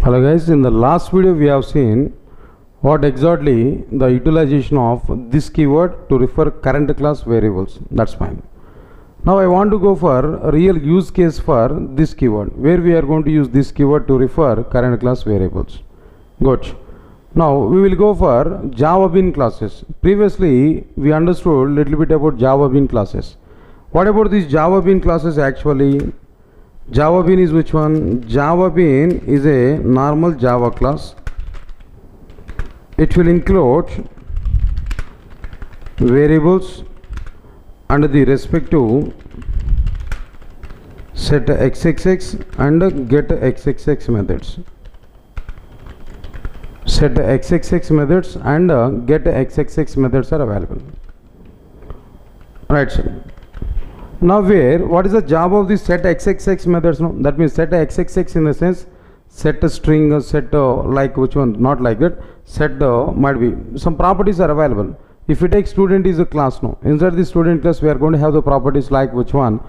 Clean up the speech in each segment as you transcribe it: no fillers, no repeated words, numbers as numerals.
Hello guys, in the last video we have seen what exactly the utilization of this keyword to refer current class variables. That's fine. Now I want to go for a real use case for this keyword, where we are going to use this keyword to refer current class variables. Good. Now we will go for Java Bean classes. Previously we understood a little bit about Java Bean classes. What about these Java Bean classes actually? Java Bean is which one? Java Bean is a normal Java class. It will include variables and the respective set xxx and get xxx methods. Set xxx methods and get xxx methods are available. Right, sir. Now what is the job of this set xxx methods? No, that means set xxx in the sense set a string, set like which one, not like that. Set might be some properties are available. If we take student is a class, no, inside the student class we are going to have the properties like which one,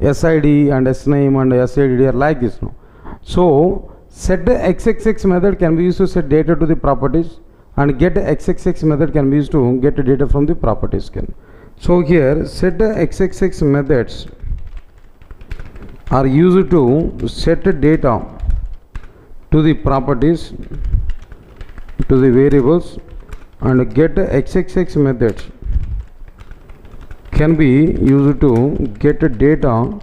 SID and SName and SID are like this, no. So set xxx method can be used to set data to the properties, and get xxx method can be used to get data from the properties. So here set xxx methods are used to set data to the properties, to the variables, and get xxx methods can be used to get data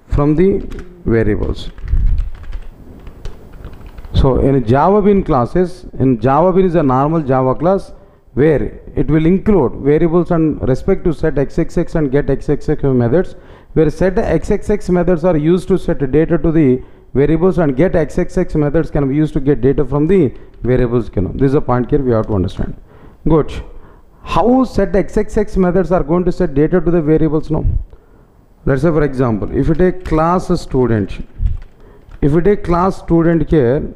from the variables. So in Java Bean classes, in Java Bean is a normal Java class where it will include variables and respect to set xxx and get xxx methods, where set xxx methods are used to set data to the variables and get xxx methods can be used to get data from the variables. This is a point here we have to understand. Good. How set xxx methods are going to set data to the variables now? Let's say for example, if you take class student, if you take class student here,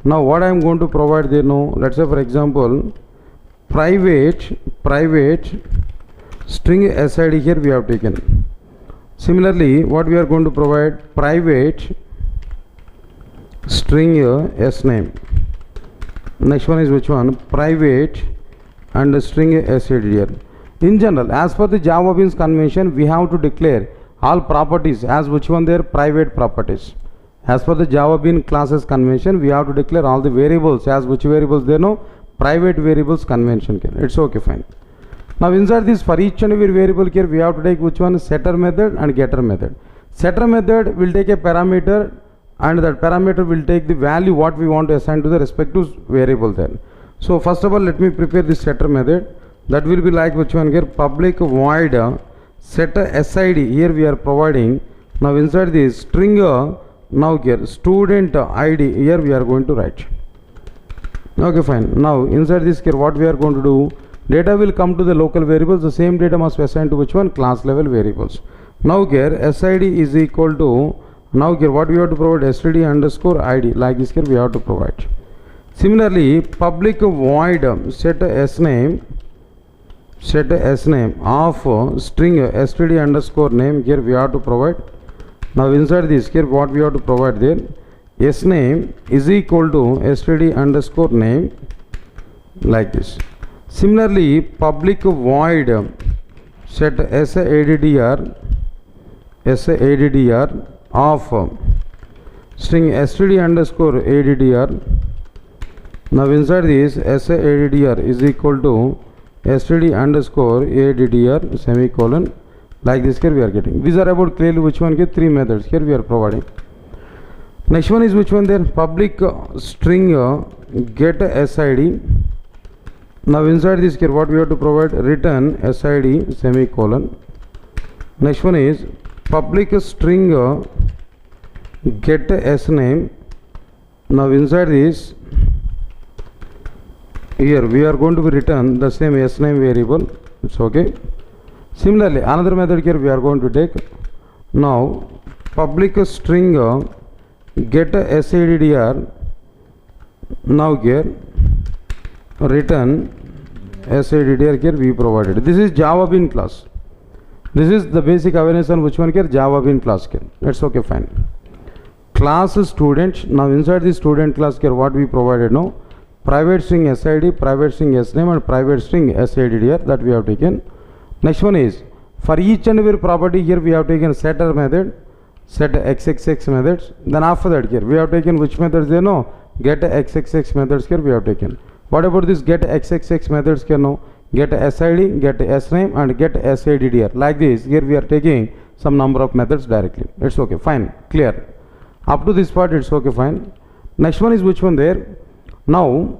now what I am going to provide there now, let's say for example, private string SID here we have taken. Similarly, what we are going to provide, private string SName. Next one is which one? Private and string SID here. In general, as per the Java Beans convention, we have to declare all properties as which one? Their private properties. As per the Java Bean classes convention, we have to declare all the variables as which variables there no private variables convention. It's okay, fine. Now inside this, for each and every variable here we have to take which one? Setter method and getter method. Setter method will take a parameter, and that parameter will take the value what we want to assign to the respective variable there. So first of all, let me prepare this setter method. That will be like which one here? Public void setter SID here we are providing. Now inside this string now here student ID here we are going to write. Okay, fine. Now inside this here what we are going to do, data will come to the local variables. The same data must be assigned to which one? Class level variables. Now here SID is equal to, now here what we have to provide? STD underscore ID, like this here we have to provide. Similarly, public void set SName of string STD underscore name here we have to provide. Now inside this here what we have to provide there, SName is equal to STD underscore name, like this. Similarly, public void set SADDR of string STD underscore ADDR. Now inside this SADDR is equal to STD underscore ADDR semicolon, like this here we are getting. These are about clearly which one here? Three methods here we are providing. Next one is which one there? Public string get SID. Now inside this here what we have to provide? Return SID semicolon. Next one is public string get SName. Now inside this here we are going to be return the same SName variable. It's okay. Similarly, another method here we are going to take. Now public string get SADDR. Now here return SADDR here we provided. This is Java Bean class. This is the basic awareness on which one here? Java Bean class here. That's okay, fine. class student. Now inside the student class here what we provided now, private string SID, private string SNAME and private string SID here that we have taken. Next one is for each and every property here we have taken setter method, set xxx methods. Then after that here we have taken which methods there no, get xxx methods here we have taken. What about this get xxx methods here no, get SID, get SNAME and get SID here. Like this here we are taking some number of methods directly. It's okay, fine, clear. Up to this part it's okay, fine. Next one is which one there. Now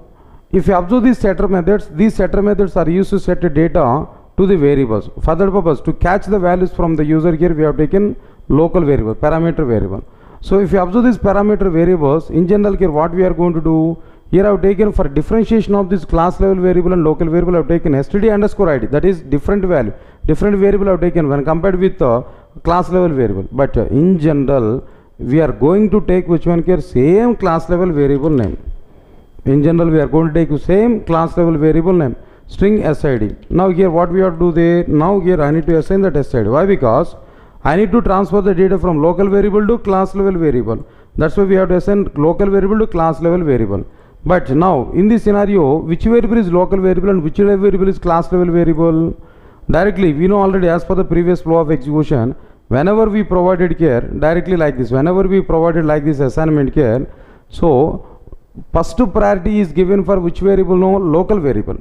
if you observe these setter methods are used to set data to the variables. For that purpose, to catch the values from the user here we have taken local variable, parameter variable. So if you observe these parameter variables, in general here what we are going to do, here I have taken for differentiation of this class level variable and local variable I have taken std underscore id, that is different value, different variable I have taken when compared with class level variable. But in general we are going to take which one here, same class level variable name. In general we are going to take the same class level variable name, string SID. Now here what we have to do there, now here I need to assign that SID. Why? Because I need to transfer the data from local variable to class level variable. That's why we have to assign local variable to class level variable. But now in this scenario, which variable is local variable and which variable is class level variable? Directly we know already as per the previous flow of execution, whenever we provided here directly like this, whenever we provided like this assignment here, so first priority is given for which variable? No, local variable.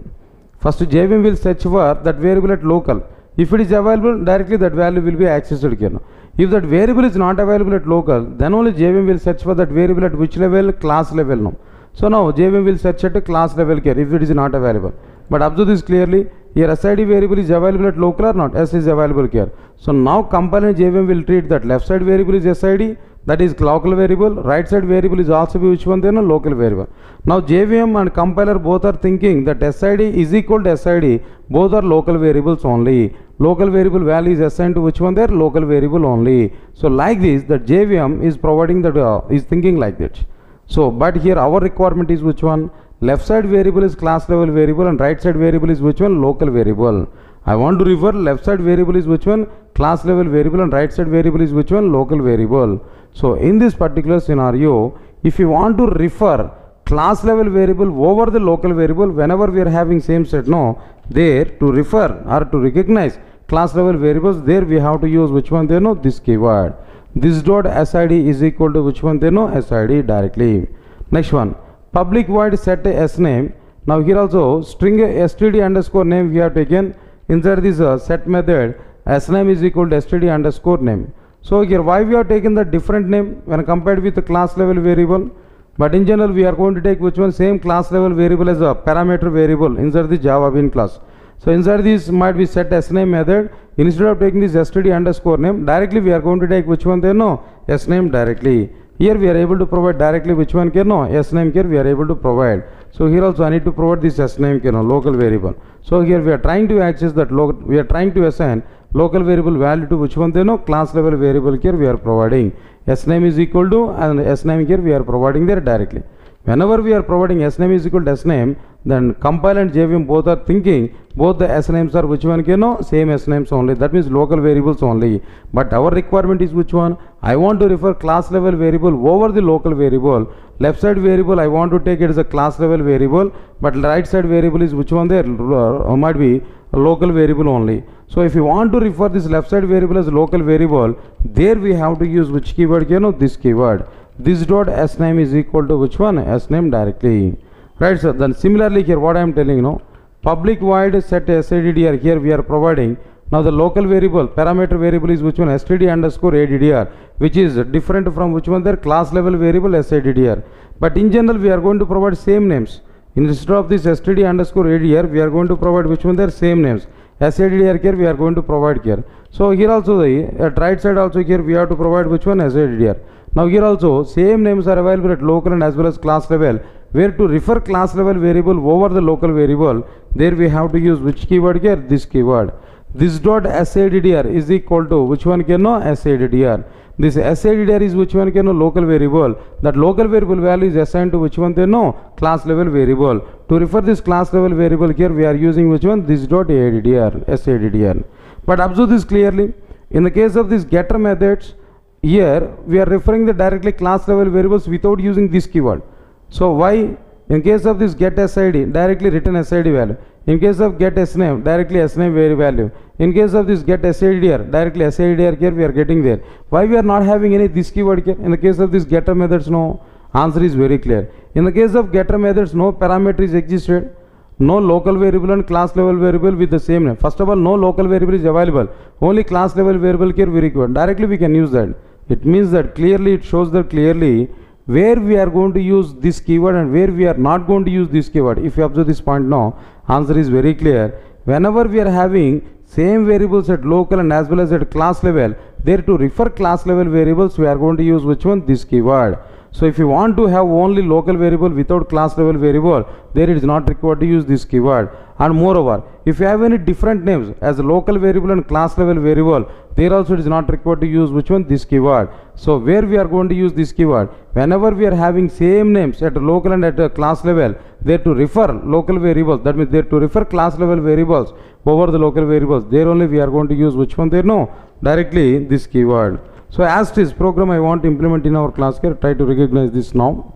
First JVM will search for that variable at local. If it is available, directly that value will be accessed here. If that variable is not available at local, then only JVM will search for that variable at which level? Class level. No. So now JVM will search at a class level here if it is not available. But observe this clearly, here SID variable is available at local or not? S is available here. So now compiler and JVM will treat that left side variable is SID, that is local variable, right side variable is also which one then? Local variable. Now JVM and compiler both are thinking that SID is equal to SID, both are local variables only. Local variable value is assigned to which one there? Local variable only. So like this, that JVM is providing that is thinking like that. So but here our requirement is which one? Left side variable is class level variable and right side variable is which one? Local variable. I want to refer left side variable is which one? Class level variable and right side variable is which one? Local variable. So in this particular scenario, if you want to refer class level variable over the local variable, whenever we are having same set, no, there to refer or to recognize class level variables, there we have to use which one there? No, this keyword. This dot SID is equal to which one there? No, SID directly. Next one, public void set SNAME. Now here also string std underscore name we have taken. Inside this set method, SNAME is equal to std underscore name. So here why we have taken the different name when compared with the class level variable? But in general we are going to take which one? Same class level variable as a parameter variable inside the Java Bean class. So inside this might be set SNAME method. Instead of taking this std underscore name, directly we are going to take which one there? No, SNAME directly. Here we are able to provide directly which one here? No, SNAME here we are able to provide. So here also I need to provide this SNAME here, no, local variable. So here we are trying to access that we are trying to assign local variable value to which one there? No, class level variable here we are providing. SNAME is equal to and SNAME here we are providing there directly. Whenever we are providing SNAME is equal to SNAME, then compile and JVM both are thinking both the SNAMEs are which one? No, same SNAMEs only. That means local variables only. But our requirement is which one? I want to refer class level variable over the local variable. Left side variable I want to take it as a class level variable, but right side variable is which one there? Might be a local variable only. So if you want to refer this left side variable as local variable, there we have to use which keyword here? No, this keyword. This dot SNAME is equal to which one? SNAME directly. Right, sir. Then similarly here what I am telling, public void set SIDDR here we are providing. Now the local variable, parameter variable is which one? std underscore ADDR, which is different from which one there? Class level variable SIDDR. But in general we are going to provide same names. Instead of this std underscore ADDR, we are going to provide which one there? Same names. SIDDR here we are going to provide here. So here also the at right side also here we have to provide which one? SIDDR. Now here also same names are available at local and as well as class level, where to refer class level variable over the local variable, there we have to use which keyword here? This keyword. This dot SIDDR is equal to which one here? No, SIDDR. This SIDDR is which one here? No, local variable. That local variable value is assigned to which one there? No, class level variable. To refer this class level variable here we are using which one? This dot ADDR, SIDDR. But observe this clearly. In the case of these getter methods, here we are referring the directly class level variables without using this keyword. So why? In case of this get SID, directly return SID value. In case of get SNAME, directly SNAME value. In case of this get SIDR, directly SIDR here we are getting there. Why we are not having any this keyword here? In the case of this getter methods, no. Answer is very clear. In the case of getter methods, no parameters existed. No local variable and class level variable with the same name. First of all, no local variable is available. Only class level variable here we require. Directly we can use that. It means that clearly, it shows that clearly where we are going to use this keyword and where we are not going to use this keyword. If you observe this point now, answer is very clear. Whenever we are having same variables at local and as well as at class level, there to refer class level variables, we are going to use which one? This keyword. So if you want to have only local variable without class level variable, there it is not required to use this keyword. And moreover, if you have any different names as a local variable and class level variable, there also it is not required to use which one? This keyword. So where we are going to use this keyword? Whenever we are having same names at a local and at a class level, there to refer local variables, that means there to refer class level variables over the local variables, there only we are going to use which one? There no, directly this keyword. So as this program I want to implement in our class here, try to recognize this now.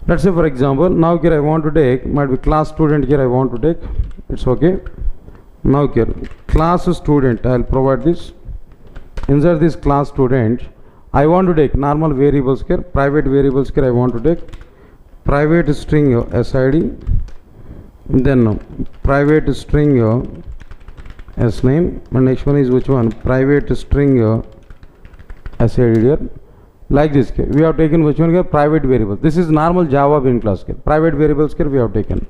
Let's say for example, now here I want to take, might be class student here I want to take, it's okay. Now here, class student, I will provide this. Inside this class student, I want to take normal variables here, private variables here I want to take. Private string SID, then private string SNAME, and next one is which one? Private string SID here. Like this, we have taken which one here? Private variables. This is normal Java bean class here. Private variables here we have taken.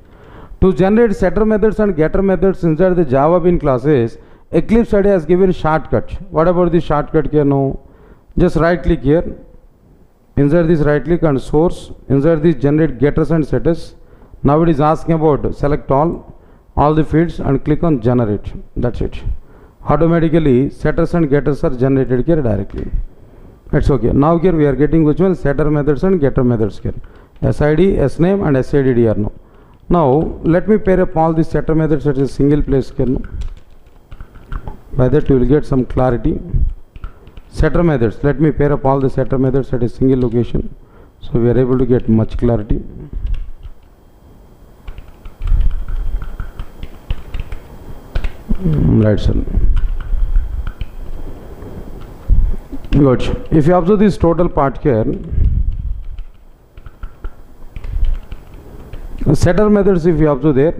To generate setter methods and getter methods inside the Java bean classes, Eclipse IDE has given shortcut. What about this shortcut here now? Just right click here. Inside this right click and source. Inside this generate getters and setters. Now it is asking about select all the fields and click on generate. That's it. Automatically setters and getters are generated here directly. It's okay. Now here we are getting which one? Setter methods and getter methods here. SID, SNAME and SIDDR now. Now let me pair up all the setter methods at a single place here now. By that you will get some clarity. Setter methods, let me pair up all the setter methods at a single location. So we are able to get much clarity. Right, sir. Good. If you observe this total part here, setter methods, if you observe there,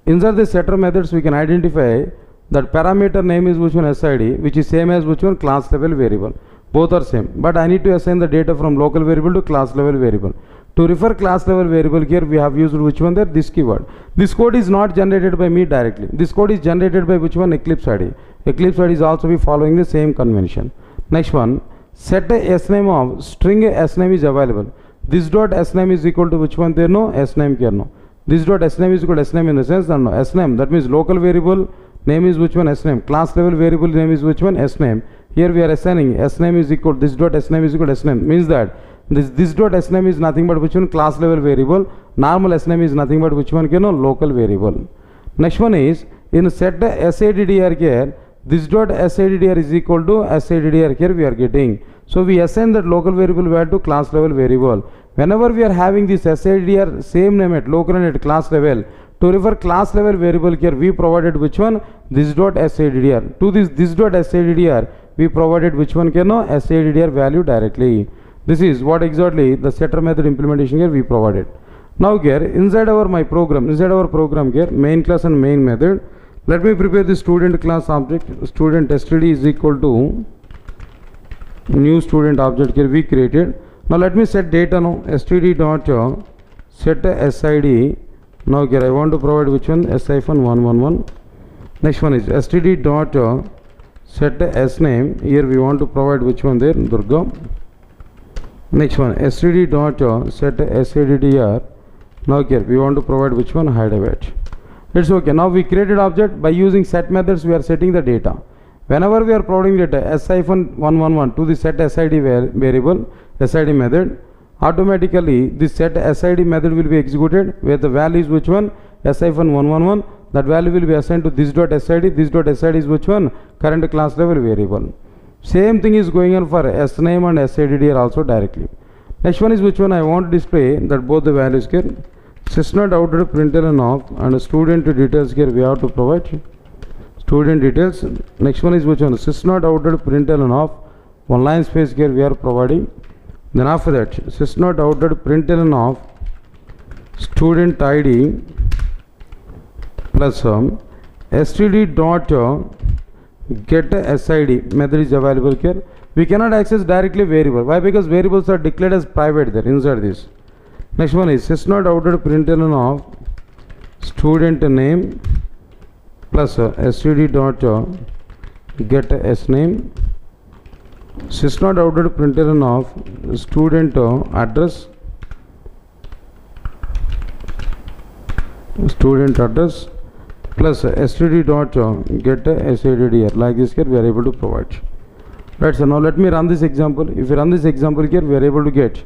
inside the setter methods we can identify that parameter name is which one? SID, which is same as which one? Class level variable. Both are same, but I need to assign the data from local variable to class level variable. To refer class level variable here we have used which one there? This keyword. This code is not generated by me directly. This code is generated by which one? Eclipse IDE. Eclipse IDE is also be following the same convention. Next one, set a sname of string sname is available. This dot sname is equal to which one there? No, sname here no. This dot sname is equal to sname in the sense that no, sname, that means local variable name is which one? Sname. Class level variable name is which one? Sname. Here we are assigning sname is equal, this dot sname is equal to sname, means that this dot sname is nothing but which one? Class level variable. Normal sname is nothing but which one? No, local variable. Next one is in set SIDDR here, this dot SIDDR is equal to SIDDR here we are getting. So we assign that local variable value to class level variable. Whenever we are having this SIDDR same name at local and at class level, to refer class level variable here we provided which one? This dot SIDDR. To this dot SIDDR we provided which one? No, SIDDR value directly. This is what exactly the setter method implementation here we provided. Now here inside our program here, main class and main method, let me prepare the student class object. Student std is equal to new student object here we created. Now let me set data now. Std dot set SID. Now here I want to provide which one? S-111. Next one is std dot set sname. Here we want to provide which one there? Durga. Next one std dot set SIDDR. Now here we want to provide which one? Hyderabad. It's okay. Now we created object. By using set methods we are setting the data. Whenever we are providing data S-111 to the set SID variable, SID method, automatically this set SID method will be executed where the value is which one? S-111. That value will be assigned to this dot SID. This dot SID is which one? Current class level variable. Same thing is going on for sname and SIDDR also directly. Next one is which one I want to display that both the values here. Sysnode outer println of and student details here we have to provide student details. Next one is which one? Sysnode outer println of one line space here we are providing. Then after that sysnode outer println of student ID plus std dot get SID method is available here. We cannot access directly variable. Why? Because variables are declared as private there inside this. Next one is sysnode outer println of student name plus std dot get sname. Sysnode outer println of student address plus std dot get SIDDR. Like this here we are able to provide. Right, so now let me run this example. If you run this example here, we are able to get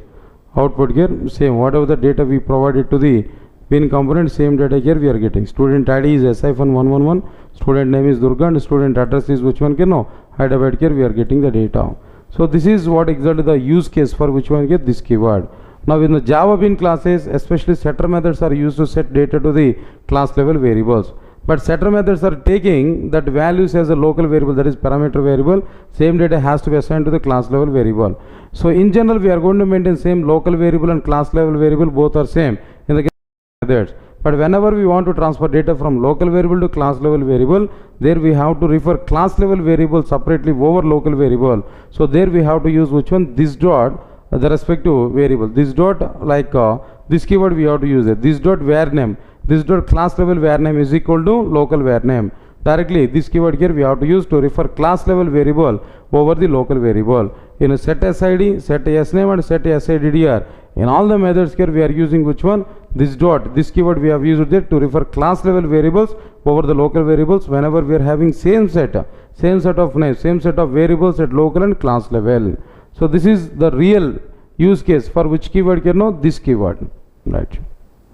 output here same whatever the data we provided to the bin component, same data here we are getting. Student ID is S-111, student name is Durga, and student address is which one here? No, Hyderabad here we are getting the data. So this is what exactly the use case for which one get this keyword. Now in the Java bin classes, especially setter methods are used to set data to the class level variables. But setter methods are taking that values as a local variable, that is parameter variable. Same data has to be assigned to the class level variable. So in general, we are going to maintain same local variable and class level variable, both are same in the case of methods. But whenever we want to transfer data from local variable to class level variable, there we have to refer class level variable separately over local variable. So there we have to use which one? This dot, the respective variable. This dot, like this keyword we have to use it. This dot var name. This dot class level var name is equal to local var name. Directly this keyword here we have to use to refer class level variable over the local variable. In a set SID, set sname and set SIDDR. In all the methods here we are using which one? This dot, this keyword we have used there to refer class level variables over the local variables whenever we are having same set of names, same set of variables at local and class level. So this is the real use case for which keyword here? No, this keyword, right?